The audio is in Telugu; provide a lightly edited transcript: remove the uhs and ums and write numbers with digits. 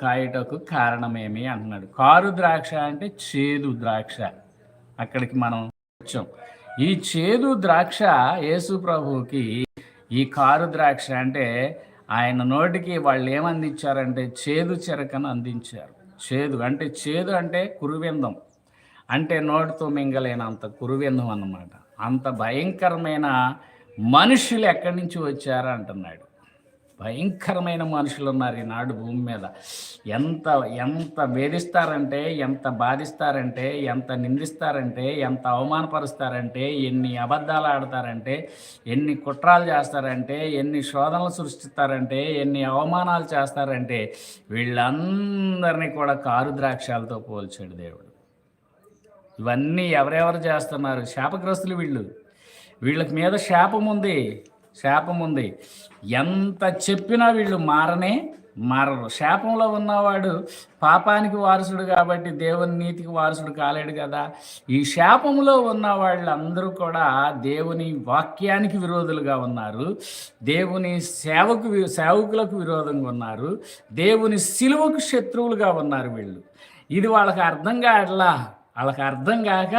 కాయుటకు కారణమేమి అంటున్నాడు. కారు ద్రాక్ష అంటే చేదు ద్రాక్ష. అక్కడికి మనం వచ్చాం. ఈ చేదు ద్రాక్ష యేసు ప్రభువుకి ఈ కారు ద్రాక్ష అంటే ఆయన నోటికి వాళ్ళు ఏమందించారంటే చేదు చెరకను అందించారు. చేదు అంటే కురువిందం, అంటే నోటితో మింగలేనంత కురువిందం అన్నమాట. అంత భయంకరమైన మనుషులు ఎక్కడి నుంచి వచ్చారు అంటున్నాడు. భయంకరమైన మనుషులు ఉన్నారు ఈనాడు భూమి మీద. ఎంత ఎంత వేధిస్తారంటే, ఎంత బాధిస్తారంటే, ఎంత నిందిస్తారంటే, ఎంత అవమానపరుస్తారంటే, ఎన్ని అబద్ధాలు ఆడతారంటే, ఎన్ని కుట్రాలు చేస్తారంటే, ఎన్ని శోధనలు సృష్టిస్తారంటే, ఎన్ని అవమానాలు చేస్తారంటే, వీళ్ళందరినీ కూడా కారు ద్రాక్షాలతో పోల్చాడు దేవుడు. ఇవన్నీ ఎవరెవరు చేస్తున్నారు? శాపగ్రస్తులు వీళ్ళు. వీళ్ళకి మీద శాపం ఉంది. ఎంత చెప్పినా వీళ్ళు మారరు. శాపంలో ఉన్నవాడు పాపానికి వారసుడు కాబట్టి దేవుని నీతికి వారసుడు కాలేడు కదా. ఈ శాపంలో ఉన్న వాళ్ళందరూ కూడా దేవుని వాక్యానికి విరోధులుగా ఉన్నారు, దేవుని సేవకులకు విరోధంగా ఉన్నారు, దేవుని సిలువకు శత్రువులుగా ఉన్నారు వీళ్ళు. ఇది వాళ్ళకి అర్థం కాక